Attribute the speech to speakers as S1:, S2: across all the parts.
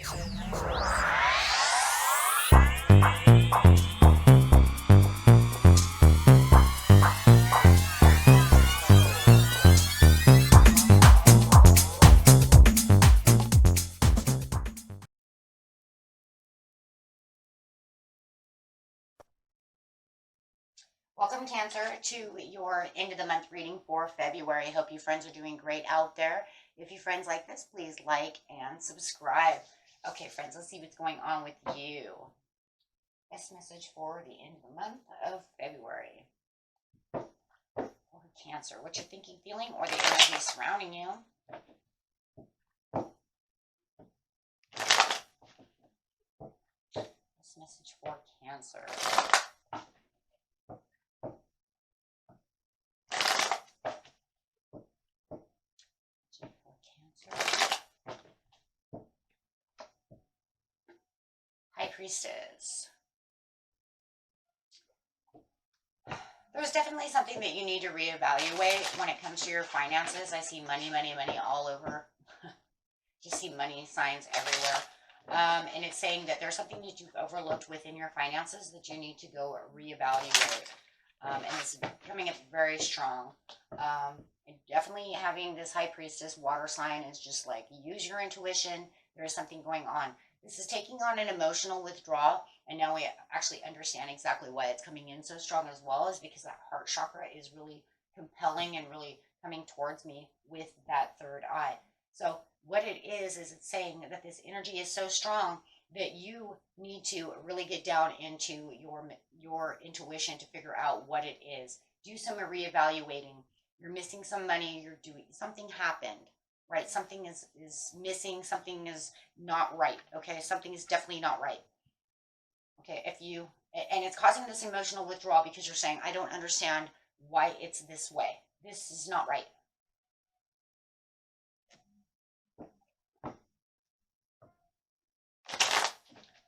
S1: Welcome, Cancer, to your end of the month reading for February. Hope you friends are doing great out there. If you friends like this, please like and subscribe. Okay, friends, let's see what's going on with you. This message for the end of the month of February. For Cancer, what you're thinking, feeling, or the energy surrounding you. This message for Cancer. High Priestess. There's definitely something that you need to reevaluate when it comes to your finances. I see money, money, money all over. Just see money signs everywhere. And it's saying that there's something that you've overlooked within your finances that you need to go reevaluate. And it's coming up very strong. And definitely having this High Priestess water sign is just like, use your intuition. There is something going on. This is taking on an emotional withdrawal, and now we actually understand exactly why it's coming in so strong as well, is because that heart chakra is really compelling and really coming towards me with that third eye. So what it is it's saying that this energy is so strong that you need to really get down into your intuition to figure out what it is. Do some reevaluating. You're missing some money. You're doing something happened. Right? Something is missing. Something is not right. Okay. Something is definitely not right. Okay. And it's causing this emotional withdrawal because you're saying, I don't understand why it's this way. This is not right.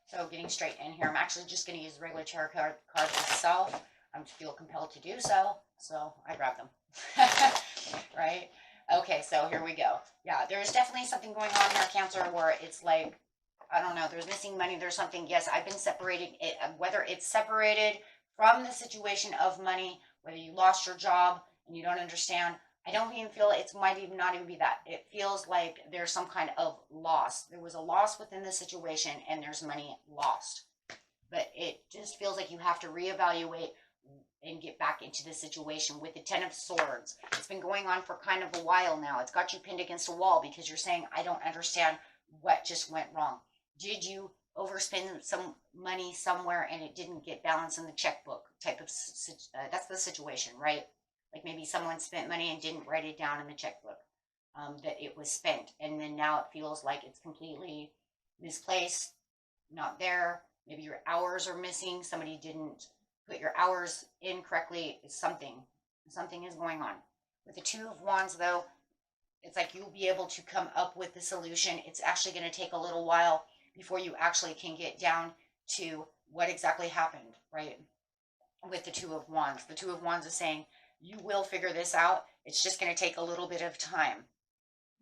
S1: So getting straight in here, I'm actually just going to use the regular tarot card itself. I feel compelled to do so. So I grab them. Right? Okay, so here we go. Yeah, there's definitely something going on here, Cancer, where it's like, I don't know, there's missing money, there's something. Yes, I've been separated, whether it's separated from the situation of money, whether you lost your job and you don't understand. I don't even feel it might even not even be that. It feels like there's some kind of loss. There was a loss within the situation and there's money lost. But it just feels like you have to reevaluate and get back into the situation with the Ten of Swords. It's been going on for kind of a while now. It's got you pinned against a wall because you're saying, I don't understand what just went wrong. Did you overspend some money somewhere and it didn't get balanced in the checkbook type of, that's the situation, right? Like maybe someone spent money and didn't write it down in the checkbook, that it was spent. And then now it feels like it's completely misplaced, not there. Maybe your hours are missing. Somebody didn't put your hours in correctly. Something is going on. With the Two of Wands, though, it's like you'll be able to come up with the solution. It's actually going to take a little while before you actually can get down to what exactly happened, right? With the Two of Wands. The Two of Wands is saying, you will figure this out. It's just going to take a little bit of time,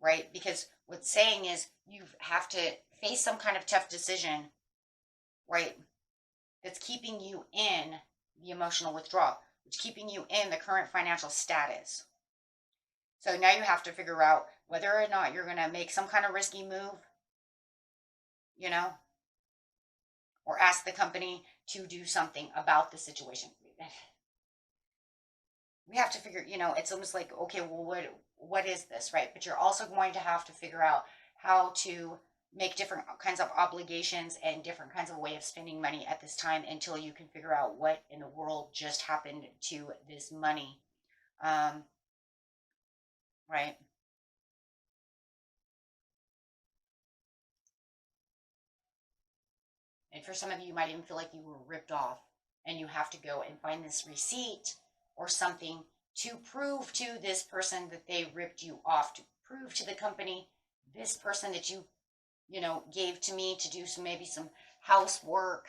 S1: right? Because what's saying is you have to face some kind of tough decision, right? That's keeping you in the emotional withdrawal. It's keeping you in the current financial status. So now you have to figure out whether or not you're going to make some kind of risky move, you know, or ask the company to do something about the situation. We have to figure, you know, it's almost like, okay, well, what is this, right? But you're also going to have to figure out how to make different kinds of obligations and different kinds of way of spending money at this time until you can figure out what in the world just happened to this money. Right? And for some of you, you might even feel like you were ripped off and you have to go and find this receipt or something to prove to this person that they ripped you off, to prove to the company, this person that you gave to me to do maybe some housework,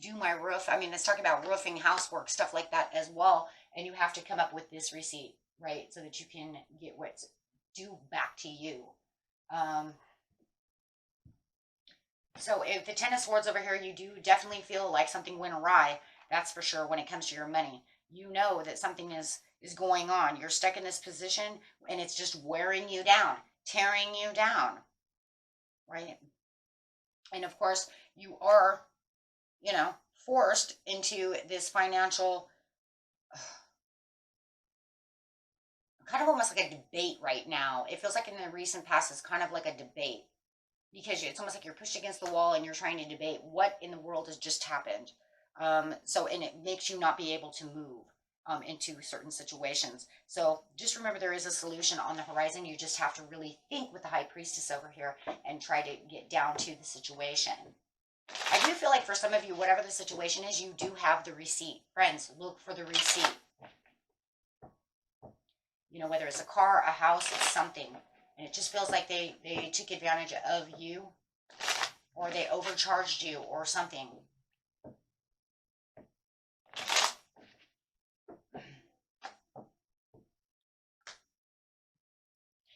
S1: do my roof. I mean, let's talk about roofing, housework, stuff like that as well. And you have to come up with this receipt, right? So that you can get what's due back to you. So if the Ten of Swords over here, you do definitely feel like something went awry. That's for sure when it comes to your money. You know that something is going on. You're stuck in this position and it's just wearing you down, tearing you down, right? And of course, you are, you know, forced into this financial, kind of almost like a debate right now. It feels like in the recent past, it's kind of like a debate because it's almost like you're pushed against the wall and you're trying to debate what in the world has just happened. And it makes you not be able to move into certain situations. So just remember there is a solution on the horizon. You just have to really think with the High Priestess over here and try to get down to the situation. I do feel like for some of you, whatever the situation is, you do have the receipt. Friends, look for the receipt. You know, whether it's a car, a house, it's something. And it just feels like they took advantage of you or they overcharged you or something.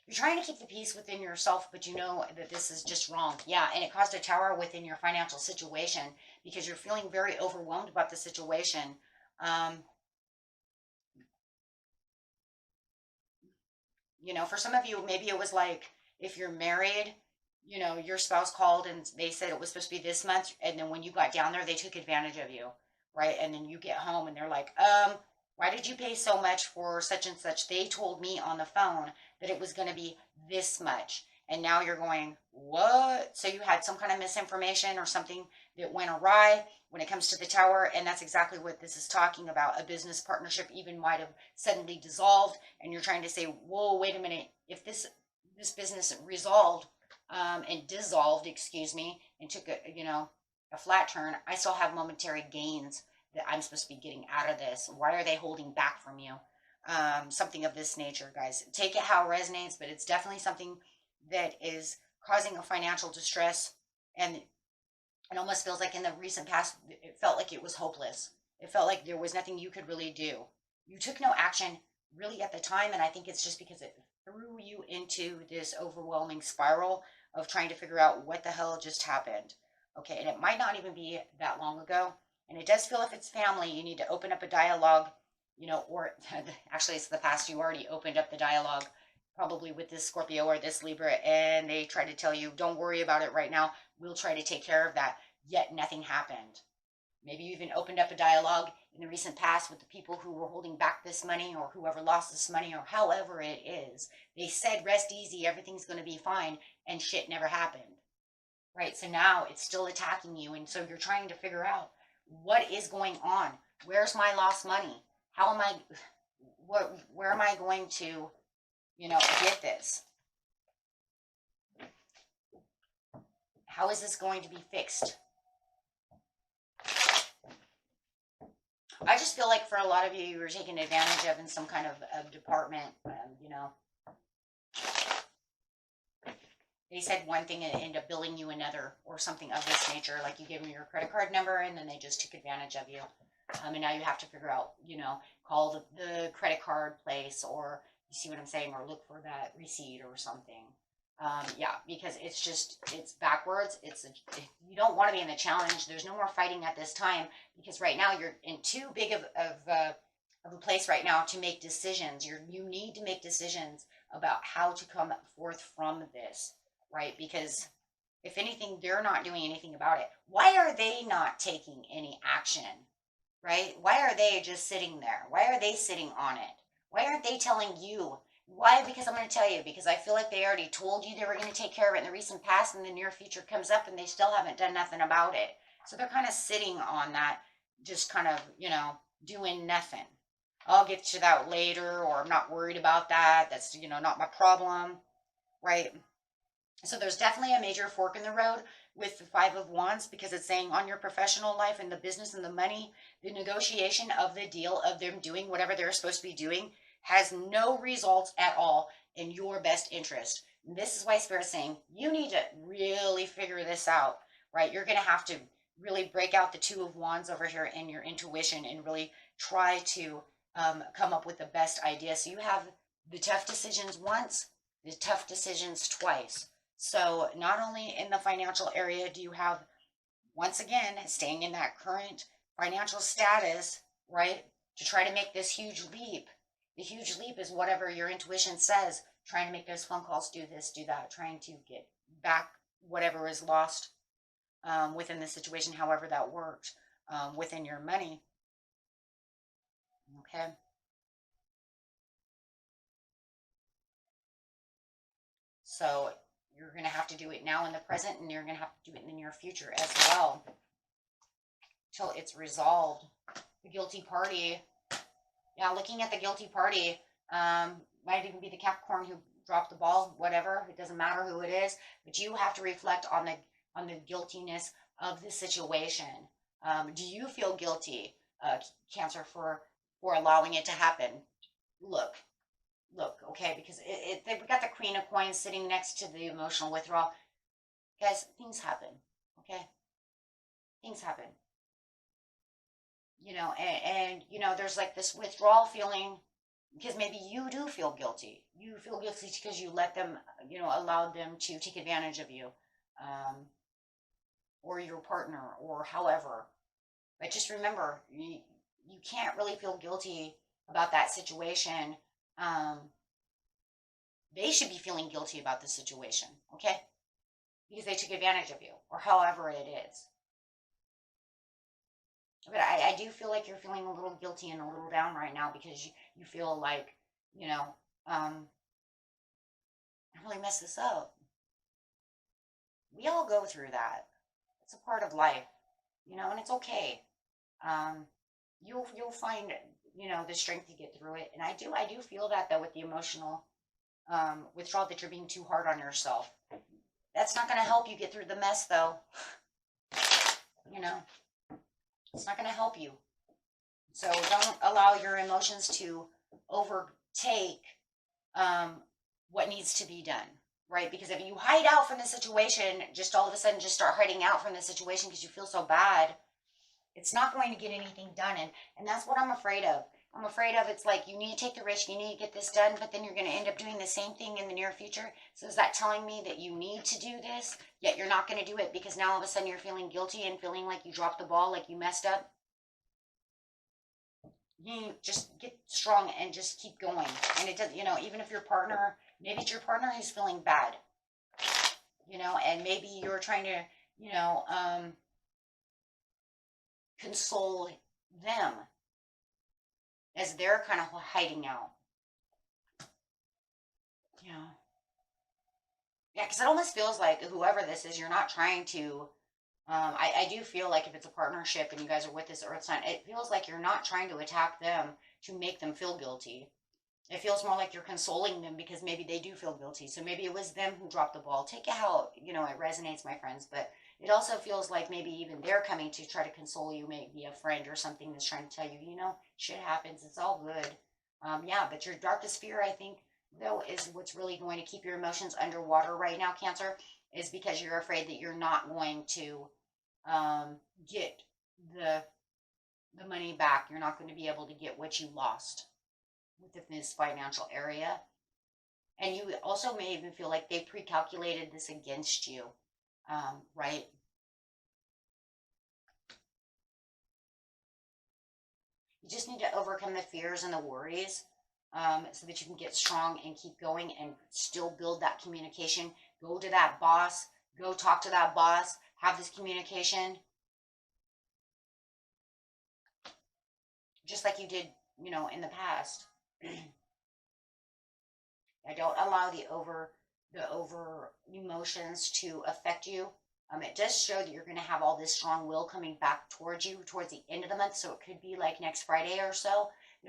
S1: You're trying to keep the peace within yourself, but you know that this is just wrong. Yeah, and it caused a tower within your financial situation because you're feeling very overwhelmed about the situation. You know, for some of you, maybe it was like if you're married, you know, your spouse called and they said it was supposed to be this month, and then when you got down there, they took advantage of you, right? And then you get home and they're like, why did you pay so much for such and such? They told me on the phone that it was going to be this much. And now you're going, what? So you had some kind of misinformation or something that went awry when it comes to the tower. And that's exactly what this is talking about. A business partnership even might have suddenly dissolved. And you're trying to say, whoa, wait a minute. If this business resolved and dissolved, excuse me, and took a flat turn, I still have momentary gains that I'm supposed to be getting out of this. Why are they holding back from you? Something of this nature, guys. Take it how it resonates, but it's definitely something that is causing a financial distress. And it almost feels like in the recent past, it felt like it was hopeless. It felt like there was nothing you could really do. You took no action really at the time, and I think it's just because it threw you into this overwhelming spiral of trying to figure out what the hell just happened. Okay, and it might not even be that long ago. And it does feel if it's family, you need to open up a dialogue, you know, or actually it's the past, you already opened up the dialogue probably with this Scorpio or this Libra, and they try to tell you, don't worry about it right now. We'll try to take care of that. Yet nothing happened. Maybe you even opened up a dialogue in the recent past with the people who were holding back this money or whoever lost this money or however it is. They said, rest easy, everything's going to be fine, and shit never happened. Right? So now it's still attacking you. And so you're trying to figure out what is going on. Where's my lost money? How am I, where am I going to, get this? How is this going to be fixed? I just feel like for a lot of you, you were taken advantage of in some kind of department, they said one thing and ended up billing you another or something of this nature. Like you gave them your credit card number and then they just took advantage of you. And now you have to figure out, call the credit card place, or you see what I'm saying, or look for that receipt or something. Yeah, because it's backwards. You don't want to be in the challenge. There's no more fighting at this time because right now you're in too big of a place right now to make decisions. You need to make decisions about how to come forth from this, right? Because if anything, they're not doing anything about it. Why are they not taking any action, right? Why are they just sitting there? Why are they sitting on it? Why aren't they telling you? Why? Because I'm going to tell you, because I feel like they already told you they were going to take care of it in the recent past, and the near future comes up and they still haven't done nothing about it. So they're kind of sitting on that, just kind of, doing nothing. I'll get to that later, or I'm not worried about that. That's, not my problem, right? So there's definitely a major fork in the road with the Five of Wands, because it's saying on your professional life and the business and the money, the negotiation of the deal of them doing whatever they're supposed to be doing has no results at all in your best interest. And this is why Spirit's saying you need to really figure this out, right? You're going to have to really break out the Two of Wands over here in your intuition and really try to come up with the best idea. So you have the tough decisions once, the tough decisions twice. So not only in the financial area do you have, once again, staying in that current financial status, right? To try to make this huge leap. The huge leap is whatever your intuition says, trying to make those phone calls, do this, do that, trying to get back whatever is lost within the situation, however that worked within your money. Okay. So you're going to have to do it now in the present, and you're going to have to do it in the near future as well till it's resolved. The guilty party, yeah, looking at the guilty party, might even be the Capricorn who dropped the ball, whatever. It doesn't matter who it is, but you have to reflect on the guiltiness of the situation. Do you feel guilty, Cancer, for allowing it to happen? Look, okay, because they've got the Queen of Coins sitting next to the emotional withdrawal. Guys, things happen, okay? Things happen. You know, and you know, there's like this withdrawal feeling because maybe you do feel guilty. You feel guilty because you let them, you know, allowed them to take advantage of you, or your partner, or however. But just remember, you can't really feel guilty about that situation. They should be feeling guilty about the situation, okay? Because they took advantage of you, or however it is. But I do feel like you're feeling a little guilty and a little down right now because you feel like, you know, I really messed this up. We all go through that. It's a part of life, you know, and it's okay. You'll find, you know, the strength to get through it. And I do feel that though with the emotional withdrawal, that you're being too hard on yourself. That's not going to help you get through the mess though. You know, it's not going to help you. So don't allow your emotions to overtake what needs to be done, right? Because if you hide out from the situation, just all of a sudden just start hiding out from the situation because you feel so bad, it's not going to get anything done. And that's what I'm afraid of. I'm afraid of, it's like you need to take the risk, you need to get this done, but then you're going to end up doing the same thing in the near future. So is that telling me that you need to do this, yet you're not going to do it because now all of a sudden you're feeling guilty and feeling like you dropped the ball, like you messed up? You just get strong and just keep going. And it does, you know, even if your partner, maybe it's your partner who's feeling bad, you know, and maybe you're trying to, you know, console them as they're kind of hiding out. Yeah. Yeah, because it almost feels like whoever this is, you're not trying to. I do feel like if it's a partnership and you guys are with this earth sign, it feels like you're not trying to attack them to make them feel guilty. It feels more like you're consoling them because maybe they do feel guilty. So maybe it was them who dropped the ball. Take it how, you know, it resonates, my friends. But it also feels like maybe even they're coming to try to console you, maybe a friend or something that's trying to tell you, you know, shit happens. It's all good. Yeah, but your darkest fear, I think, though, is what's really going to keep your emotions underwater right now, Cancer, is because you're afraid that you're not going to get the money back. You're not going to be able to get what you lost within this financial area. And you also may even feel like they pre-calculated this against you, right? You just need to overcome the fears and the worries so that you can get strong and keep going and still build that communication. Go to that boss. Go talk to that boss. Have this communication. Just like you did, you know, in the past. I don't allow the over emotions to affect you. It does show that you're going to have all this strong will coming back towards you towards the end of the month. So it could be like next Friday or so.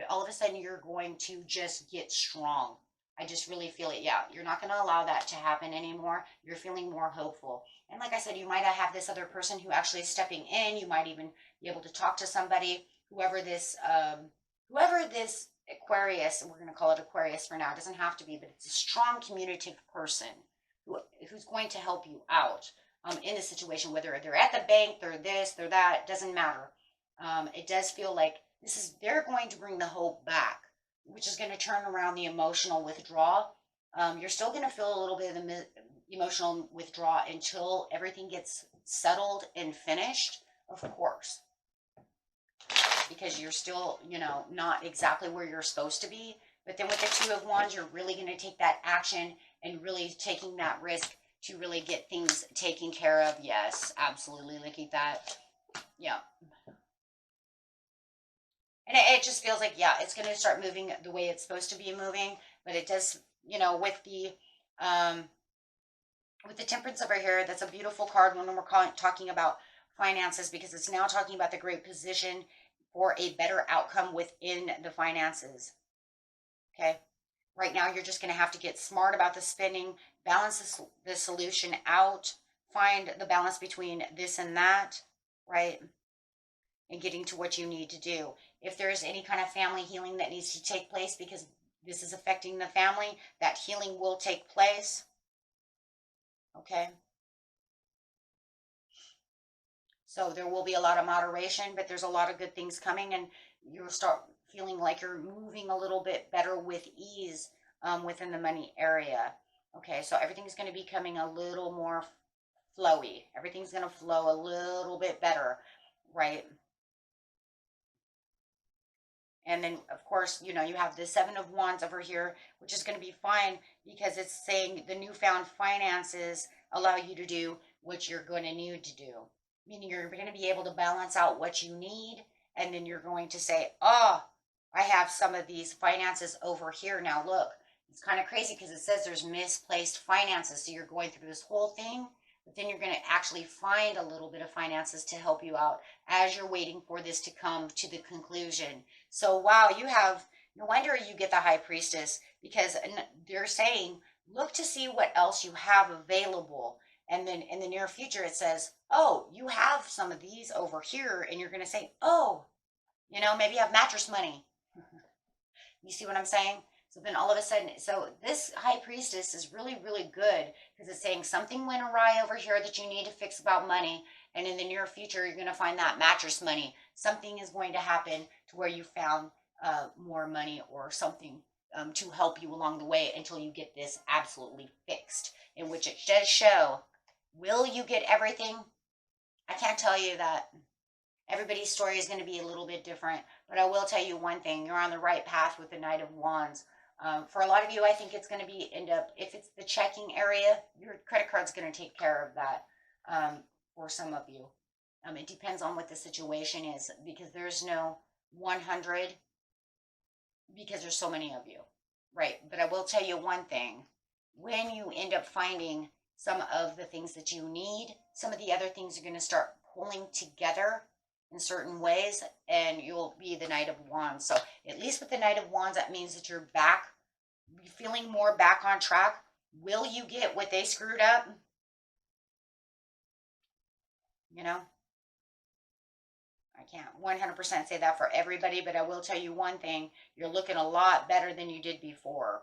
S1: All of a sudden, you're going to just get strong. I just really feel it. Yeah, you're not going to allow that to happen anymore. You're feeling more hopeful. And like I said, you might have this other person who actually is stepping in. You might even be able to talk to somebody, whoever this Aquarius, we're going to call it Aquarius for now. It doesn't have to be, but it's a strong communicative person who's going to help you out in a situation, whether they're at the bank, they're this, they're that, doesn't matter. It does feel like they're going to bring the hope back, which is going to turn around the emotional withdrawal. You're still going to feel a little bit of emotional withdrawal until everything gets settled and finished, of course, because you're still, you know, not exactly where you're supposed to be. But then with the Two of Wands, you're really going to take that action and really taking that risk to really get things taken care of. Yes, absolutely. Look at that. Yeah. And it just feels like, yeah, it's going to start moving the way it's supposed to be moving. But it does, you know, with the Temperance over here, that's a beautiful card when we're talking about finances, because it's now talking about the great position for a better outcome within the finances. Okay. Right now, you're just going to have to get smart about the spending, balance the solution out, find the balance between this and that, right? And getting to what you need to do. If there's any kind of family healing that needs to take place because this is affecting the family, that healing will take place. Okay. So there will be a lot of moderation, but there's a lot of good things coming, and you'll start feeling like you're moving a little bit better with ease within the money area. Okay, so everything's going to be coming a little more flowy. Everything's going to flow a little bit better, right? And then, of course, you know, you have the Seven of Wands over here, which is going to be fine because it's saying the newfound finances allow you to do what you're going to need to do. Meaning you're going to be able to balance out what you need. And then you're going to say, oh, I have some of these finances over here. Now, look, it's kind of crazy because it says there's misplaced finances. So you're going through this whole thing, but then you're going to actually find a little bit of finances to help you out as you're waiting for this to come to the conclusion. So, wow, you have, no wonder you get the High Priestess, because they're saying, look to see what else you have available. And then in the near future, it says, oh, you have some of these over here. And you're going to say, oh, you know, maybe you have mattress money. You see what I'm saying? So then all of a sudden, so this High Priestess is really, really good because it's saying something went awry over here that you need to fix about money. And in the near future, you're going to find that mattress money. Something is going to happen to where you found more money or something to help you along the way until you get this absolutely fixed, in which it does show. Will you get everything? I can't tell you that. Everybody's story is going to be a little bit different, but I will tell you one thing. You're on the right path with the Knight of Wands. For a lot of you, I think it's going to be if it's the checking area, your credit card's going to take care of that for some of you. It depends on what the situation is, because there's no 100, because there's so many of you, right? But I will tell you one thing. When you end up finding some of the things that you need, some of the other things are going to start pulling together in certain ways, and you'll be the Knight of Wands. So at least with the Knight of Wands, that means that you're back, feeling more back on track. Will you get what they screwed up? You know, I can't 100% say that for everybody, but I will tell you one thing. You're looking a lot better than you did before.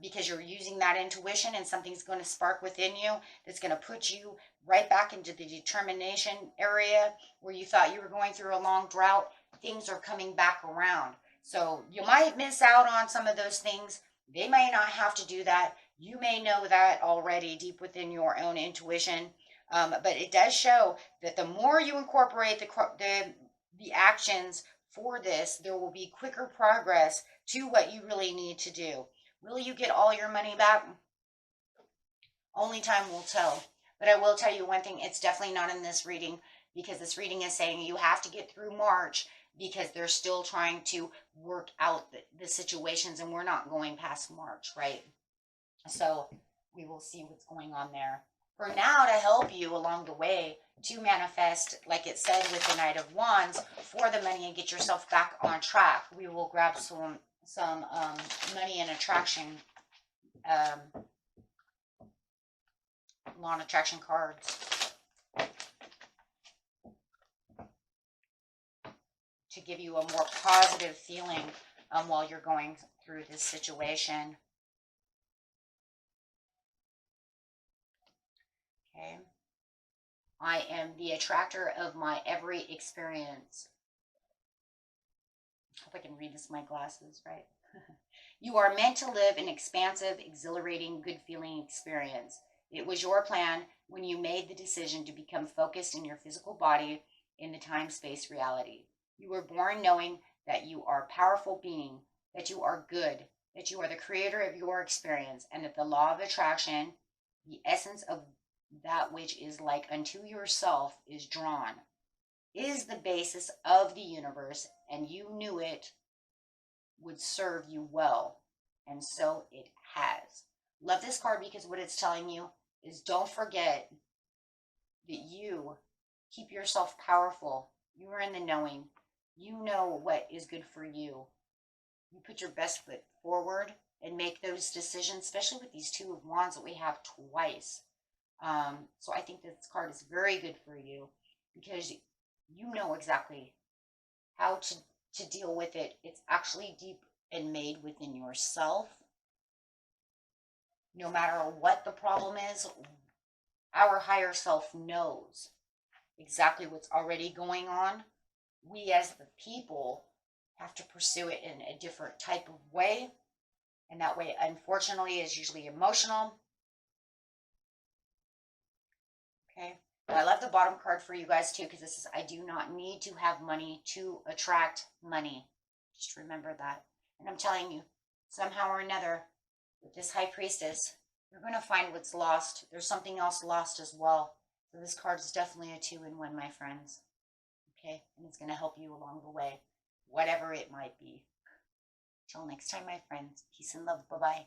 S1: Because you're using that intuition, and something's going to spark within you that's going to put you right back into the determination area where you thought you were going through a long drought. Things are coming back around. So you might miss out on some of those things. They may not have to do that. You may know that already deep within your own intuition. But it does show that the more you incorporate the actions for this, there will be quicker progress to what you really need to do. Will you get all your money back? Only time will tell. But I will tell you one thing. It's definitely not in this reading, because this reading is saying you have to get through March because they're still trying to work out the situations, and we're not going past March, right? So we will see what's going on there. For now, to help you along the way to manifest, like it said with the Knight of Wands, for the money and get yourself back on track, we will grab some money and attraction, law and attraction cards to give you a more positive feeling while you're going through this situation. Okay. I am the attractor of my every experience. I hope I can read this with my glasses, right? You are meant to live an expansive, exhilarating, good feeling experience. It was your plan when you made the decision to become focused in your physical body in the time-space reality. You were born knowing that you are a powerful being, that you are good, that you are the creator of your experience, and that the law of attraction, the essence of that which is like unto yourself, is drawn, is the basis of the universe, and you knew it would serve you well, and so it has. Love this card because what it's telling you is don't forget that you keep yourself powerful. You are in the knowing. You know what is good for you. You put your best foot forward and make those decisions, especially with these Two of Wands that we have twice. So I think this card is very good for you because you know exactly how to deal with it. It's actually deep and made within yourself. No matter what the problem is, our higher self knows exactly what's already going on. We as the people have to pursue it in a different type of way. And that way, unfortunately, is usually emotional. Okay. I love the bottom card for you guys too, because this is, I do not need to have money to attract money. Just remember that. And I'm telling you, somehow or another, with this High Priestess, you're going to find what's lost. There's something else lost as well. So this card is definitely a 2-in-1, my friends. Okay, and it's going to help you along the way, whatever it might be. Till next time, my friends. Peace and love. Bye-bye.